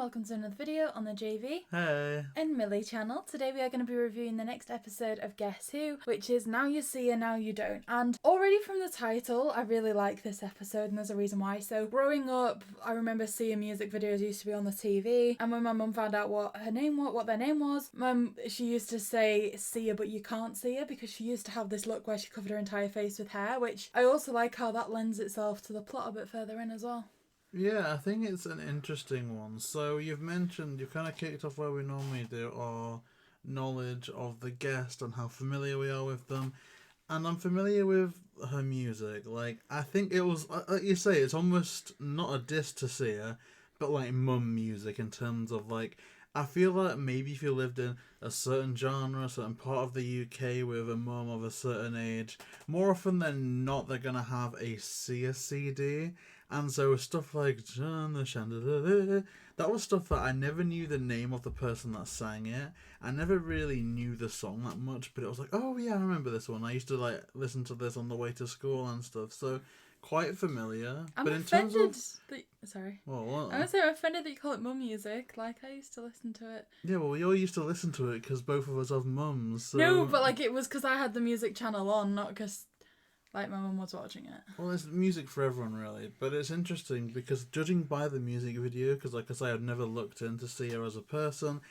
welcome to another video on the JayBee and Milly channel. Today we are going to be reviewing the next episode of Guess Who, which is Now You See Her, Now You Don't. And already from the title, I really like this episode and there's a reason why. So growing up, I remember seeing music videos used to be on the TV, and when my mum found out what their name was, she used to say, see her but you can't see her, because she used to have this look where she covered her entire face with hair, which I also like how that lends itself to the plot a bit further in as well. Yeah, I think it's an interesting one. So you've kind of kicked off where we normally do, our knowledge of the guest and how familiar we are with them. And I'm familiar with her music. Like, I think it was, like you say, it's almost not a diss to see her, but like mum music in terms of like, I feel like maybe if you lived in a certain genre, a certain part of the UK with a mum of a certain age, more often than not they're going to have a Sia CD. And so stuff like John the Chandelier, that was stuff that I never knew the name of the person that sang it. I never really knew the song that much, but it was like, oh yeah, I remember this one. I used to like listen to this on the way to school and stuff. So quite familiar. I'm offended that you call it mum music. Like, I used to listen to it. Yeah, well, we all used to listen to it because both of us have mums. So... No, but like it was because I had the music channel on, not because like my mum was watching it. Well, there's music for everyone, really. But it's interesting because judging by the music video, because like I say, I'd never looked in to see her as a person,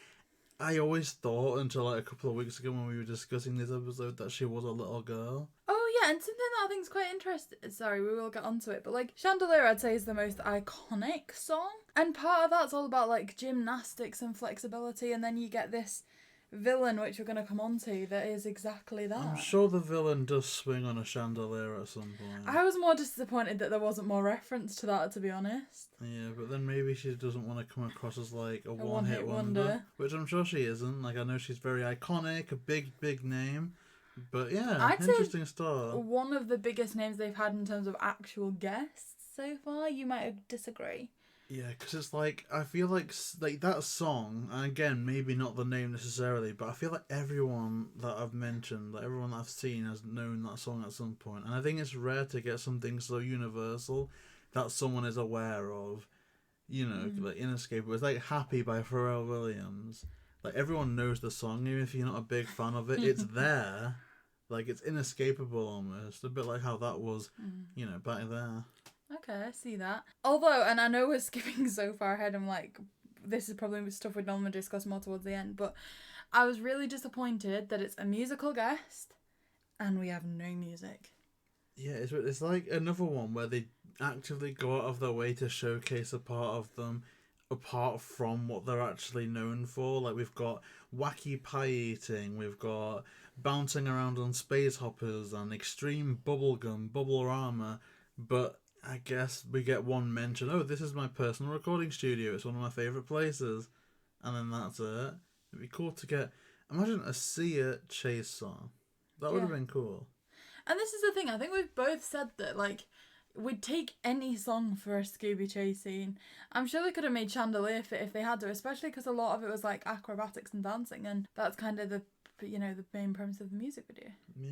I always thought until like a couple of weeks ago when we were discussing this episode that she was a little girl. Oh yeah, and something that I think is quite interesting, sorry, we will get onto it, but like Chandelier I'd say is the most iconic song. And part of that's all about like gymnastics and flexibility, and then you get this villain, which we're going to come on to, that is exactly that. I'm sure the villain does swing on a chandelier at some point. I was more disappointed that there wasn't more reference to that, to be honest. Yeah, but then maybe she doesn't want to come across as like a one-hit wonder, which I'm sure she isn't. Like, I know she's very iconic, a big name, but yeah, I'd interesting start. One of the biggest names they've had in terms of actual guests so far. You might disagree. Yeah, because it's like, I feel like that song, and again, maybe not the name necessarily, but I feel like everyone that I've mentioned, like everyone that I've seen has known that song at some point. And I think it's rare to get something so universal that someone is aware of, you know, like inescapable. It's like Happy by Pharrell Williams. Like, everyone knows the song, even if you're not a big fan of it, it's there. Like, it's inescapable almost. A bit like how that was, you know, back there. Okay, I see that. Although, and I know we're skipping so far ahead, I'm like, this is probably stuff we'd normally discuss more towards the end, but I was really disappointed that it's a musical guest and we have no music. Yeah, it's like another one where they actively go out of their way to showcase a part of them apart from what they're actually known for. Like, we've got wacky pie eating, we've got bouncing around on space hoppers and extreme bubblegum, bubble-rama, but I guess we get one mention, oh, this is my personal recording studio, it's one of my favourite places, and then that's it. It'd be cool to get, imagine a Sia Chase song. That would have been cool. And this is the thing, I think we've both said that, like, we'd take any song for a Scooby chase scene. I'm sure they could have made Chandelier fit if they had to, especially because a lot of it was like acrobatics and dancing, and that's kind of the main premise of the music video. Yeah.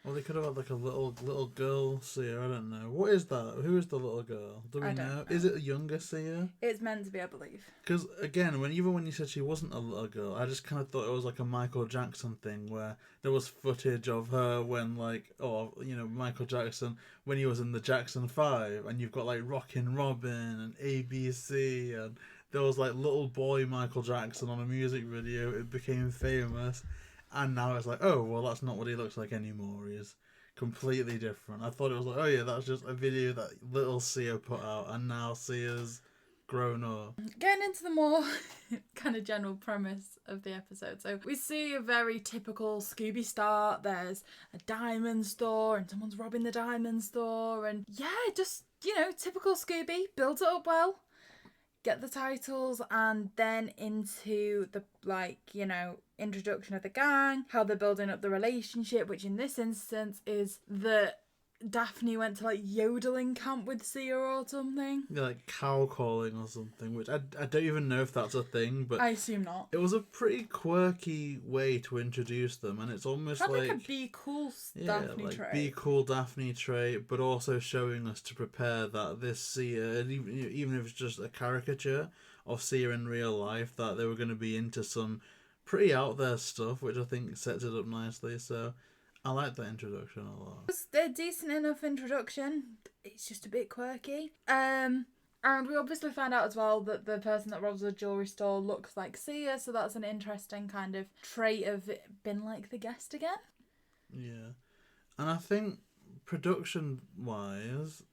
Well, they could have had like a little girl Sia. I don't know. What is that? Who is the little girl? Do we know? Is it a younger Sia? It's meant to be, I believe. Because again, even when you said she wasn't a little girl, I just kind of thought it was like a Michael Jackson thing where there was footage of her when Michael Jackson when he was in the Jackson 5, and you've got like Rockin' Robin and ABC, and there was like little boy Michael Jackson on a music video. It became famous. And now it's like, oh, well, that's not what he looks like anymore. He's completely different. I thought it was like, oh yeah, that's just a video that little Sia put out, and now Sia's grown up. Getting into the more kind of general premise of the episode. So we see a very typical Scooby start. There's a diamond store and someone's robbing the diamond store. And yeah, just, typical Scooby. Builds it up well. Get the titles, and then into the, introduction of the gang, how they're building up the relationship, which in this instance is that Daphne went to like yodeling camp with Sia or something. Yeah, like cow calling or something, which I don't even know if that's a thing, but I assume not. it was a pretty quirky way to introduce them, and it's almost Had like a be cool Daphne like trait. be cool Daphne trait, but also showing us to prepare that this Sia, and even if it's just a caricature of Sia in real life, that they were going to be into some pretty out there stuff, which I think sets it up nicely. So I like that introduction a lot. It was a decent enough introduction. It's just a bit quirky. And we obviously find out as well that the person that robs the jewellery store looks like Sia, so that's an interesting kind of trait of it being like the guest again. Yeah. And I think production-wise,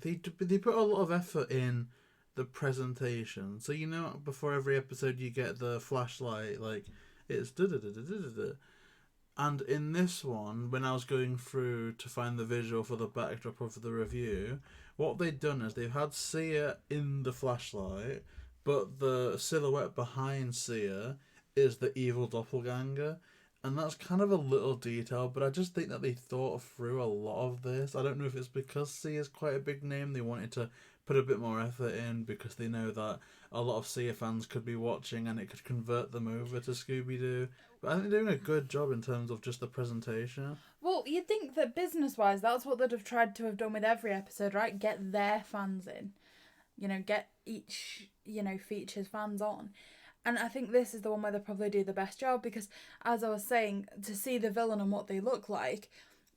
they put a lot of effort in the presentation. So, you know, before every episode you get the flashlight, like, it's da-da-da-da-da-da-da. And in this one, when I was going through to find the visual for the backdrop of the review, what they've done is they've had Sia in the flashlight, but the silhouette behind Sia is the evil doppelganger. And that's kind of a little detail, but I just think that they thought through a lot of this. I don't know if it's because Sia's quite a big name, they wanted to put a bit more effort in because they know that a lot of Sia fans could be watching and it could convert them over to Scooby Doo. But I think they're doing a good job in terms of just the presentation. Well, you'd think that business-wise, that's what they'd have tried to have done with every episode, right? Get their fans in. You know, get each, feature's fans on. And I think this is the one where they probably do the best job because, as I was saying, to see the villain and what they look like,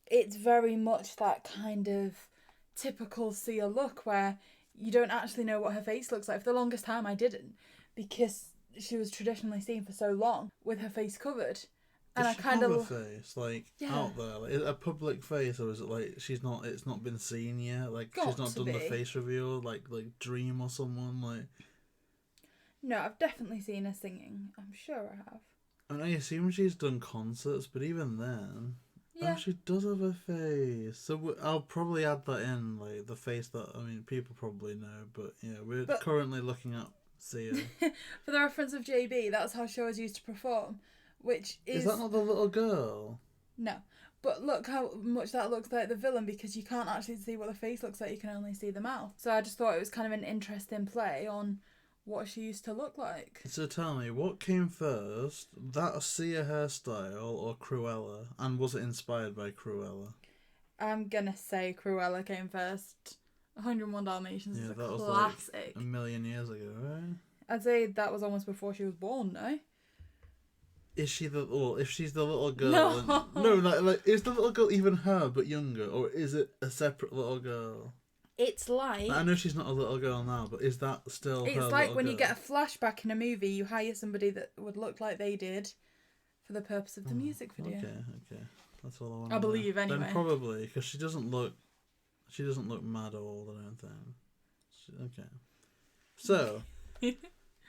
it's very much that kind of typical Sia look where you don't actually know what her face looks like. For the longest time, I didn't because she was traditionally seen for so long with her face covered. And Does I kind have of a face out there, like a public face, or is it like she's not? It's not been seen yet. Like she's not done the face reveal, like Dream or someone like. No, I've definitely seen her singing. I'm sure I have. And I assume she's done concerts, but even then, yeah, she does have a face. So I'll probably add that in, like the face that people probably know, but yeah, we're currently looking at Sia. For the reference of JayBee, that's how she was used to perform, which is. Is that not the little girl? No, but look how much that looks like the villain because you can't actually see what the face looks like. You can only see the mouth. So I just thought it was kind of an interesting play on what she used to look like. So tell me, what came first, that Sia hairstyle or Cruella? And was it inspired by Cruella? I'm gonna say Cruella came first. 101 Dalmatians is a that classic. Was like a million years ago, right? I'd say that was almost before she was born, no? Is she if she's the little girl? No. Like, is the little girl even her, but younger? Or is it a separate little girl? It's like... I know she's not a little girl now, but is that still her It's like when girl? you get a flashback in a movie, you hire somebody that would look like they did for the purpose of the music video. Okay. That's all I want. I believe, anyway. Then probably, because she doesn't look mad old, I don't think. Okay. So,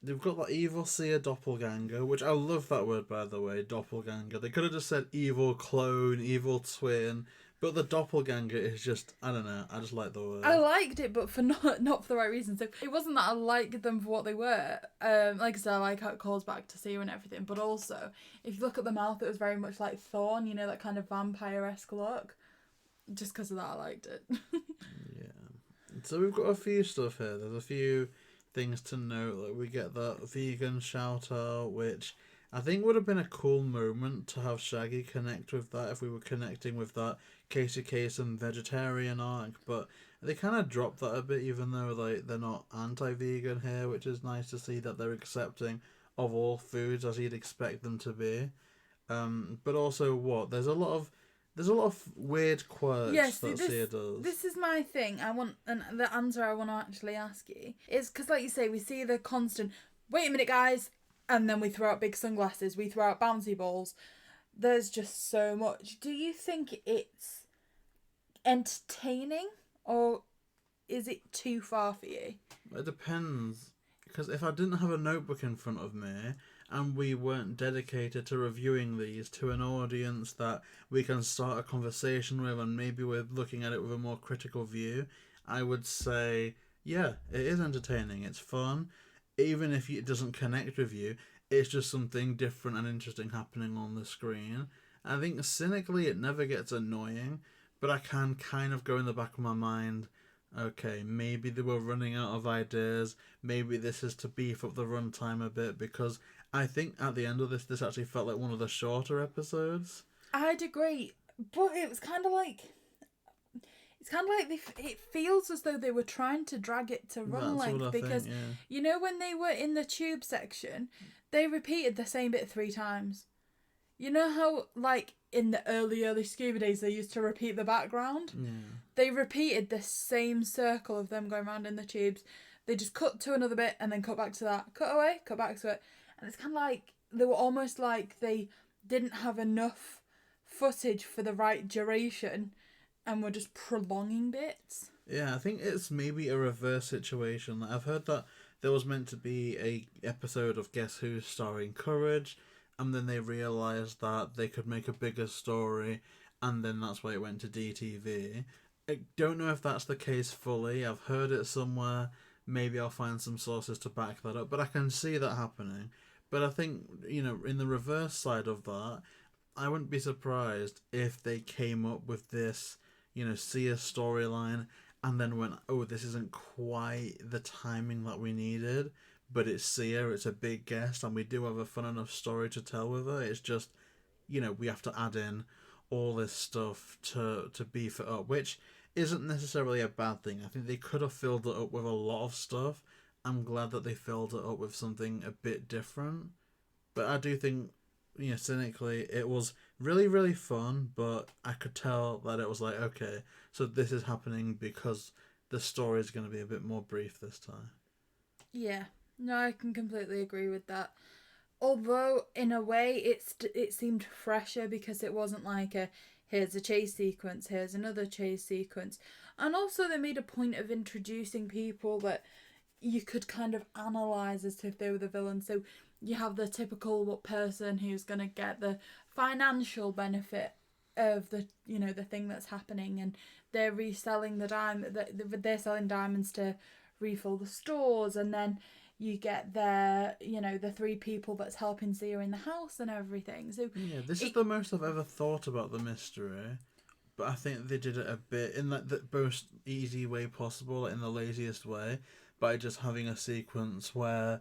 they've got that evil Sia doppelganger, which I love that word, by the way, doppelganger. They could have just said evil clone, evil twin, but the doppelganger is just, I don't know, I just like the word. I liked it, but for not for the right reason. So it wasn't that I liked them for what they were. Like I said, I like how it calls back to Sia and everything, but also, if you look at the mouth, it was very much like Thorn, that kind of vampire-esque look. Just because of that, I liked it. Yeah. So we've got a few stuff here. There's a few things to note. Like we get that vegan shout out, which I think would have been a cool moment to have Shaggy connect with that if we were connecting with that Casey Kasem vegetarian arc. But they kind of dropped that a bit, even though like they're not anti-vegan here, which is nice to see that they're accepting of all foods as you'd expect them to be. But also there's a lot of weird quirks that Sia does. This is my thing. And the answer I want to actually ask you is because, like you say, we see the constant, wait a minute, guys, and then we throw out big sunglasses, we throw out bouncy balls. There's just so much. Do you think it's entertaining or is it too far for you? It depends. Because if I didn't have a notebook in front of me and we weren't dedicated to reviewing these to an audience that we can start a conversation with and maybe we're looking at it with a more critical view, I would say, yeah, it is entertaining. It's fun. Even if it doesn't connect with you, it's just something different and interesting happening on the screen. I think cynically it never gets annoying, but I can kind of go in the back of my mind, okay, maybe they were running out of ideas, maybe this is to beef up the runtime a bit, because I think at the end of this actually felt like one of the shorter episodes. I'd agree, but it was kind of like... It's kind of like it feels as though they were trying to drag it to run length, because think, yeah. You know, when they were in the tube section, they repeated the same bit 3 times. You know how, like, in the early Scooby days, they used to repeat the background? Yeah. They repeated the same circle of them going around in the tubes. They just cut to another bit and then cut back to that. Cut away, cut back to it. And it's kind of like, they were almost like they didn't have enough footage for the right duration, and we're just prolonging bits. Yeah, I think it's maybe a reverse situation. I've heard that there was meant to be a episode of Guess Who starring Courage, and then they realised that they could make a bigger story, and then that's why it went to DTV. I don't know if that's the case fully. I've heard it somewhere. Maybe I'll find some sources to back that up, but I can see that happening. But I think, you know, in the reverse side of that, I wouldn't be surprised if they came up with this, you know, see a storyline and then went, oh, this isn't quite the timing that we needed, but it's Sia, it's a big guest, and we do have a fun enough story to tell with her. It's just, you know, we have to add in all this stuff to beef it up, which isn't necessarily a bad thing. I think they could have filled it up with a lot of stuff. I'm glad that they filled it up with something a bit different. But I do think, you know, cynically, it was really, really fun, but I could tell that it was like, okay, so this is happening because the story is going to be a bit more brief this time. Yeah, no, I can completely agree with that. Although, in a way, it seemed fresher because it wasn't like here's a chase sequence, here's another chase sequence. And also they made a point of introducing people that you could kind of analyse as if they were the villain. So you have the typical person who's going to get the financial benefit of the, you know, the thing that's happening, and they're reselling they're selling diamonds to refill the stores, and then you get their, you know, the 3 people that's helping Sia in the house and everything. So yeah, this is the most I've ever thought about the mystery, but I think they did it a bit in the most easy way possible, in the laziest way, by just having a sequence where,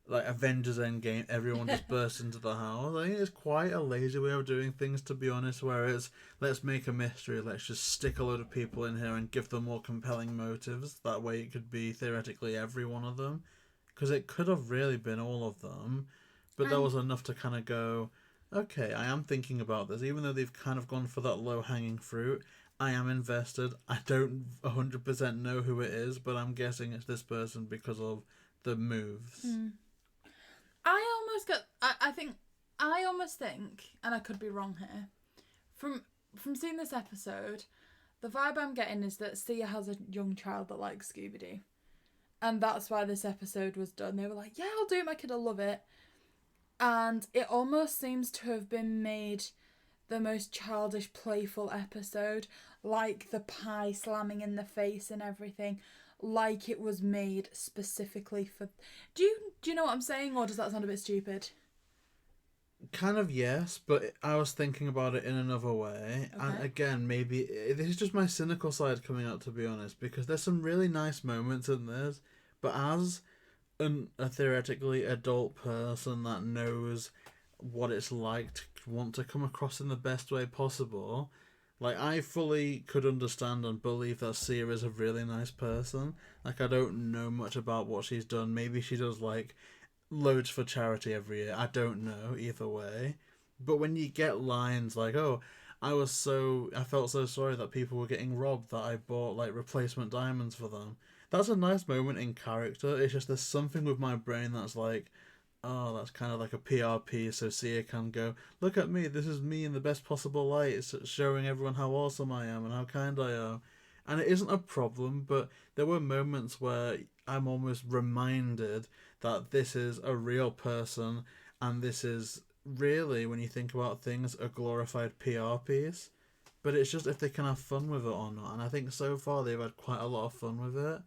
like, Avengers Endgame, everyone just bursts into the house. I think it's quite a lazy way of doing things, to be honest, where it's, let's make a mystery, let's just stick a load of people in here and give them more compelling motives. That way it could be theoretically every one of them. Because it could have really been all of them, but there was enough to kind of go, okay, I am thinking about this. Even though they've kind of gone for that low-hanging fruit, I am invested. I don't 100% know who it is, but I'm guessing it's this person because of the moves. I almost think, and I could be wrong here, from seeing this episode, the vibe I'm getting is that Sia has a young child that likes Scooby Doo. And that's why this episode was done. They were like, yeah, I'll do it, my kid will love it. And it almost seems to have been made the most childish, playful episode. Like the pie slamming in the face and everything. Like it was made specifically for... Do you know what I'm saying? Or does that sound a bit stupid? Kind of, yes, but I was thinking about it in another way. Okay. And again, maybe this is just my cynical side coming out, to be honest, because there's some really nice moments in this, but as a theoretically adult person that knows what it's like to want to come across in the best way possible, like, I fully could understand and believe that Sia is a really nice person. Like, I don't know much about what she's done. Maybe she does, like, loads for charity every year. I don't know, either way. But when you get lines like, oh, I felt so sorry that people were getting robbed that I bought, like, replacement diamonds for them. That's a nice moment in character. It's just there's something with my brain that's like, oh, that's kind of like a PR piece, so Sia can go, look at me, this is me in the best possible light. It's showing everyone how awesome I am and how kind I am. And it isn't a problem, but there were moments where I'm almost reminded that this is a real person, and this is really, when you think about things, a glorified PR piece. But it's just if they can have fun with it or not. And I think so far they've had quite a lot of fun with it.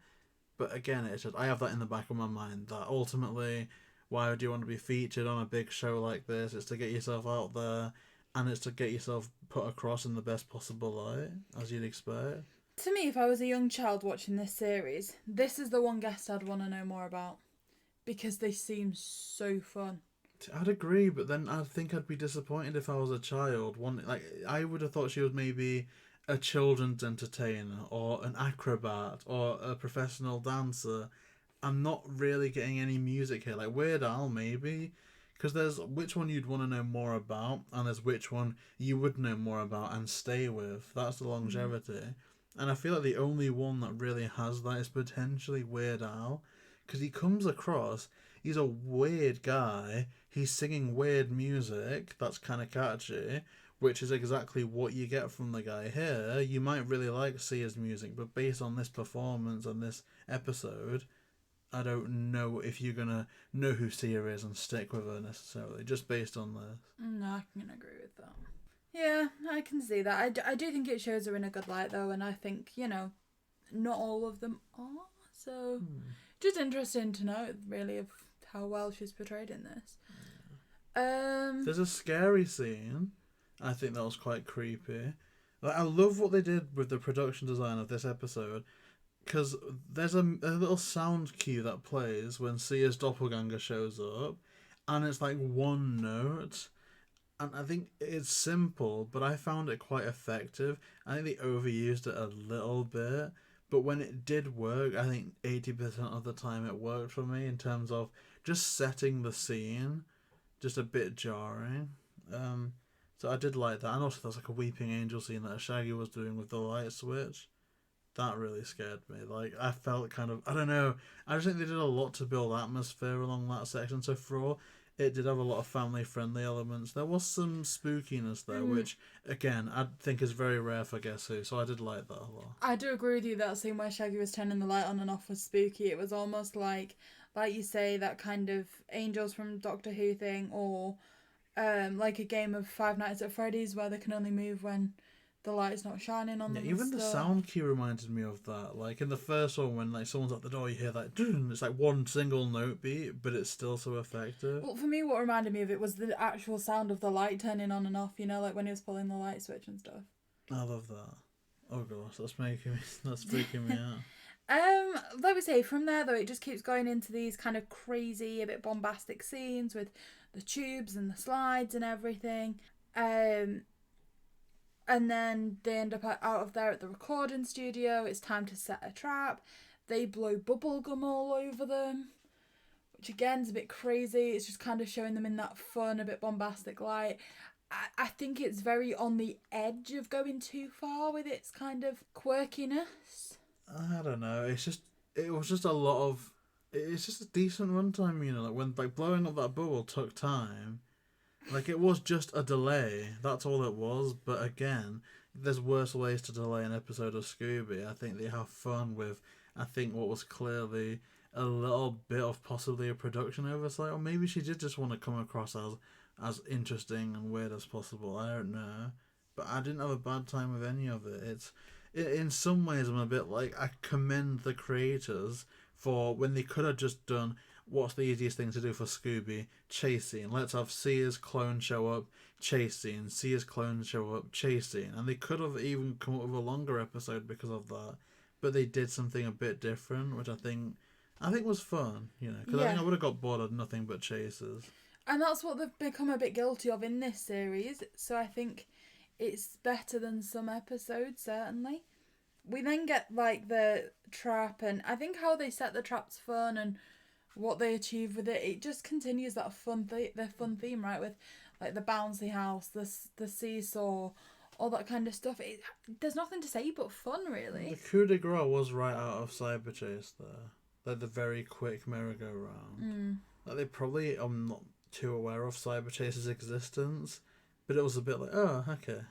But again, it's just, I have that in the back of my mind, that ultimately, why would you want to be featured on a big show like this? It's to get yourself out there. and it's to get yourself put across in the best possible light, as you'd expect. To me, if I was a young child watching this series, this is the one guest I'd want to know more about. Because they seem so fun. I'd agree, but then I think I'd be disappointed if I was a child. I would have thought she was maybe a children's entertainer or an acrobat or a professional dancer. I'm not really getting any music here. Like Weird Al, maybe. Because there's which one you'd want to know more about, and there's which one you would know more about and stay with. That's the longevity. And I feel like the only one that really has that is potentially Weird Al. Because he comes across, he's a weird guy, he's singing weird music that's kind of catchy, which is exactly what you get from the guy here. You might really like Sia's music, but based on this performance and this episode, I don't know if you're going to know who Sia is and stick with her necessarily, just based on this. No, I can agree with that. Yeah, I can see that. I do think it shows her in a good light, though, and I think, not all of them are, so... Just interesting to know, really, of how well she's portrayed in this. There's a scary scene. I think that was quite creepy. I love what they did with the production design of this episode, because there's a little sound cue that plays when Sia's doppelganger shows up, and it's like one note. And I think it's simple, but I found it quite effective. I think they overused it a little bit. But when it did work, I think 80% of the time it worked for me in terms of just setting the scene, just a bit jarring. So I did like that. And also there's like a weeping angel scene that Shaggy was doing with the light switch. That really scared me. Like, I felt kind of, I don't know, I just think they did a lot to build atmosphere along that section. So for all, it did have a lot of family-friendly elements. There was some spookiness there, which, again, I think is very rare for Guess Who, so I did like that a lot. I do agree with you, that scene where Shaggy was turning the light on and off was spooky. It was almost like you say, that kind of Angels from Doctor Who thing, or like a game of Five Nights at Freddy's where they can only move when the light's not shining on them. Even the sound cue reminded me of that. Like in the first one, when like someone's at the door, you hear that, it's like one single note beat, but it's still so effective. Well, for me, what reminded me of it was the actual sound of the light turning on and off. Like when he was pulling the light switch and stuff. I love that. Oh gosh, that's freaking me out. Like we say, from there though, it just keeps going into these kind of crazy, a bit bombastic scenes with the tubes and the slides and everything. And then they end up out of there at the recording studio. It's time to set a trap. They blow bubble gum all over them, which again is a bit crazy. It's just kind of showing them in that fun, a bit bombastic light. I think it's very on the edge of going too far with its kind of quirkiness. I don't know. It's just a decent runtime. Like when blowing up that bubble took time. Like, it was just a delay. That's all it was. But again, there's worse ways to delay an episode of Scooby. I think they have fun with, what was clearly a little bit of possibly a production oversight. Or maybe she did just want to come across as interesting and weird as possible. I don't know. But I didn't have a bad time with any of it. In some ways, I'm a bit like, I commend the creators for when they could have just done... What's the easiest thing to do for Scooby? Chase scene. Let's have Sia's clone show up, chase scene. Sia's clone show up, chase scene. And they could have even come up with a longer episode because of that. But they did something a bit different, which I think was fun, Because I think I would have got bored of nothing but chases. And that's what they've become a bit guilty of in this series. So I think it's better than some episodes, certainly. We then get, like, the trap, and I think how they set the trap's fun, and what they achieve with it just continues that fun theme, right, with like the bouncy house, the seesaw, all that kind of stuff. There's nothing to say but fun, really. The coup de grace was right out of Cyber Chase there, like the very quick merry-go-round. Like they probably are not too aware of Cyber Chase's existence, but it was a bit like, oh, okay,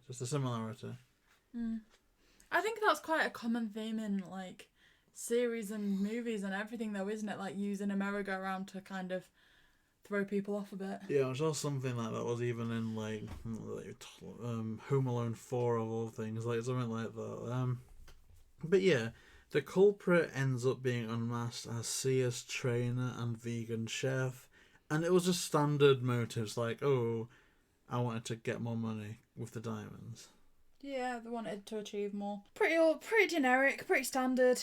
just a similarity. I think that's quite a common theme in like series and movies and everything, though, isn't it? Like using a merry-go-round to kind of throw people off a bit. Yeah, I'm sure something like that was even in like Home Alone 4 of all things, like something like that. But yeah, the culprit ends up being unmasked as Sia's trainer and vegan chef, and it was just standard motives like, oh, I wanted to get more money with the diamonds. Yeah, they wanted to achieve more. Pretty generic, pretty standard.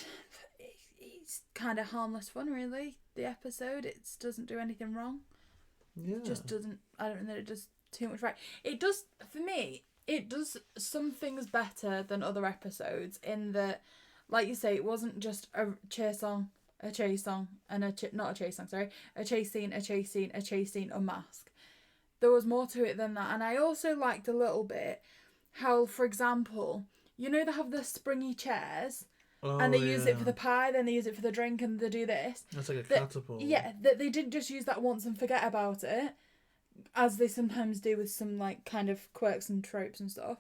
It's kind of harmless fun, really. The episode, it doesn't do anything wrong. Yeah. It just doesn't. I don't think that it does too much right. It does, for me. It does some things better than other episodes in that, like you say, it wasn't just a chase song, and a chase scene, unmask. There was more to it than that, and I also liked a little bit how, for example, you know they have the springy chairs, and they use it for the pie, then they use it for the drink, and they do this. That's like a catapult. Yeah, that they didn't just use that once and forget about it, as they sometimes do with some like kind of quirks and tropes and stuff.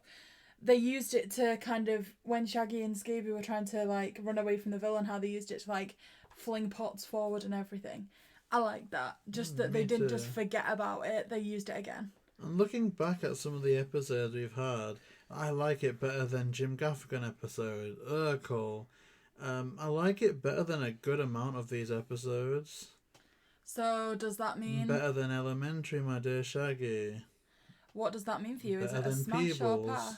They used it to kind of, when Shaggy and Scooby were trying to like run away from the villain, how they used it to like fling pots forward and everything. I like that. Just that they didn't just forget about it, they used it again. And looking back at some of the episodes we've had, I like it better than Jim Gaffigan episode, Urkel. I like it better than a good amount of these episodes. So does that mean... Better than Elementary, my dear Shaggy. What does that mean for you? Better Is it a smash or pass?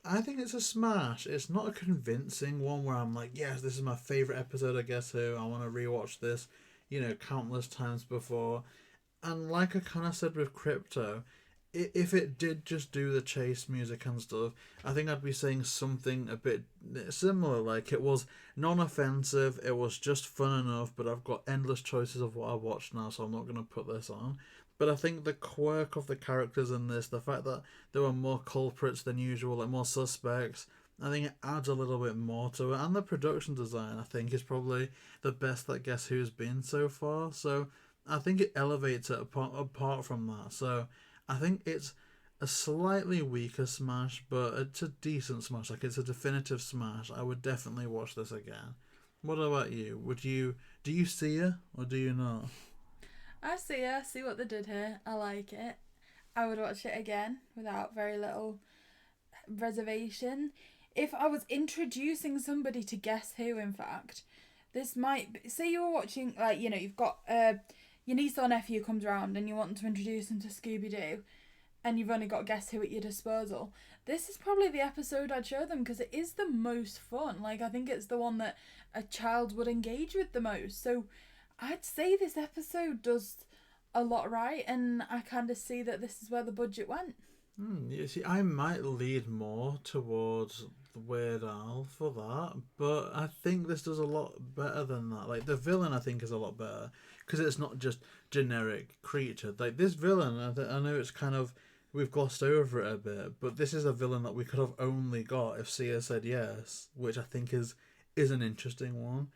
I think it's a smash. It's not a convincing one where I'm like, yes, this is my favourite episode of Guess Who. I want to rewatch this, countless times before. And like I kind of said with Crypto, if it did just do the chase music and stuff, I think I'd be saying something a bit similar. Like, it was non-offensive, it was just fun enough, but I've got endless choices of what I watch now, so I'm not going to put this on. But I think the quirk of the characters in this, the fact that there were more culprits than usual, like more suspects, I think it adds a little bit more to it. And the production design, I think, is probably the best that Guess Who's been so far. So I think it elevates it apart from that. So I think it's a slightly weaker smash, but it's a decent smash. Like, it's a definitive smash. I would definitely watch this again. What about you? Do you see her or do you not? I see what they did here. I like it. I would watch it again without very little reservation. If I was introducing somebody to Guess Who, in fact, this might... Say you were watching, like, you've got... your niece or nephew comes around and you want to introduce them to Scooby Doo, and you've only got Guess Who at your disposal. This is probably the episode I'd show them because it is the most fun. Like, I think it's the one that a child would engage with the most. So I'd say this episode does a lot right, and I kind of see that this is where the budget went. You see, I might lead more towards Weird Al for that, but I think this does a lot better than that. Like, the villain, I think, is a lot better because it's not just generic creature. Like, this villain, I know it's kind of, we've glossed over it a bit, but this is a villain that we could have only got if Sia said yes, which I think is an interesting one,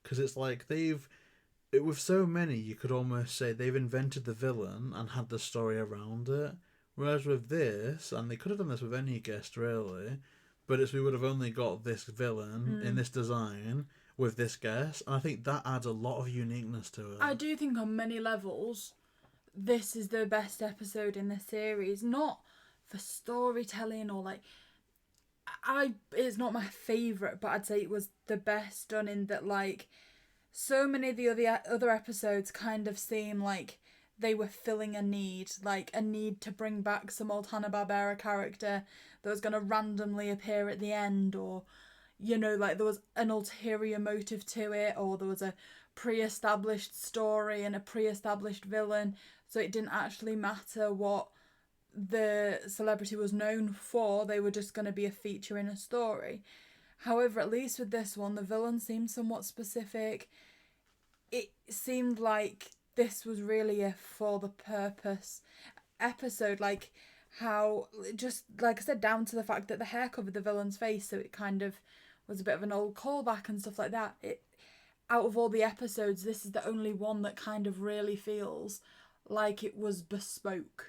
because it's like with so many, you could almost say they've invented the villain and had the story around it. Whereas with this, and they could have done this with any guest really, but we would have only got this villain in this design with this guest, and I think that adds a lot of uniqueness to it. I do think on many levels, this is the best episode in the series. Not for storytelling or like... It's not my favourite, but I'd say it was the best done in that, like... So many of the other episodes kind of seem like they were filling a need, like a need to bring back some old Hanna-Barbera character that was going to randomly appear at the end, or, like there was an ulterior motive to it, or there was a pre-established story and a pre-established villain, so it didn't actually matter what the celebrity was known for, they were just going to be a feature in a story. However, at least with this one, the villain seemed somewhat specific. It seemed like this was really a for-the-purpose episode. Like, how, just like I said, down to the fact that the hair covered the villain's face, so it kind of was a bit of an old callback and stuff like that. Out of all the episodes, this is the only one that kind of really feels like it was bespoke.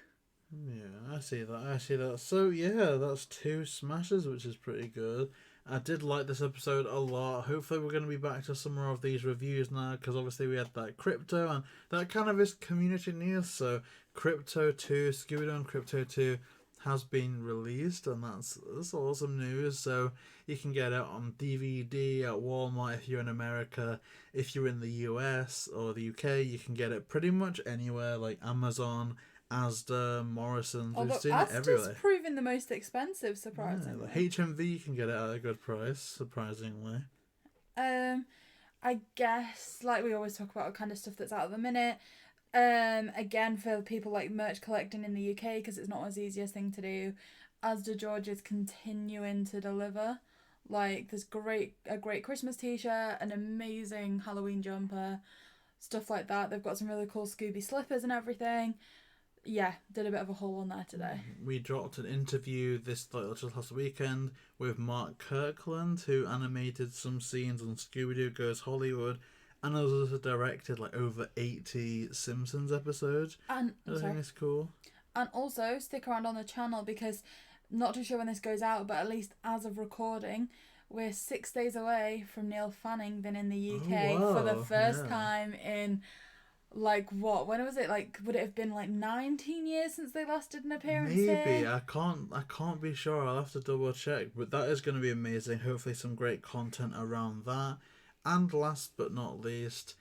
Yeah, I see that. So, yeah, that's 2 smashes, which is pretty good. I did like this episode a lot. Hopefully we're going to be back to some more of these reviews now, because obviously we had that Crypto, and that kind of is community news. So Crypto 2, Scooby Doo and Crypto 2 has been released, and that's awesome news. So you can get it on DVD at Walmart if you're in America. If you're in the US or the UK, you can get it pretty much anywhere, like Amazon Asda, Morrison's. Although We've seen it everywhere. Asda's proving the most expensive, surprisingly. Yeah, HMV you can get it at a good price, surprisingly. I guess, like we always talk about, kind of stuff that's out at the minute. Again, for people like merch collecting in the UK, because it's not as easiest thing to do, Asda George is continuing to deliver. Like, there's a great Christmas t-shirt, an amazing Halloween jumper, stuff like that. They've got some really cool Scooby slippers and everything. Yeah, did a bit of a haul on there today. We dropped an interview just last weekend with Mark Kirkland, who animated some scenes on Scooby Doo Goes Hollywood, and also directed like over 80 Simpsons episodes. And I think it's cool. And also stick around on the channel, because not too sure when this goes out, but at least as of recording, we're 6 days away from Neil Fanning being in the UK for the first time in, like, what? When was it? Like, would it have been like 19 years since they last did an appearance Maybe. here? I can't be sure. I'll have to double check. But that is going to be amazing. Hopefully some great content around that. And last but not least,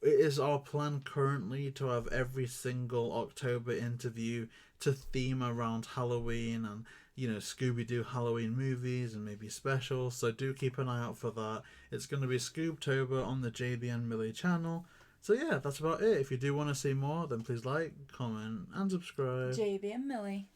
it is our plan currently to have every single October interview to theme around Halloween and, you know, Scooby-Doo Halloween movies and maybe specials. So do keep an eye out for that. It's going to be Scoobtober on the JayBee Milly channel. So yeah, that's about it. If you do want to see more, then please like, comment, and subscribe. JayBee Milly.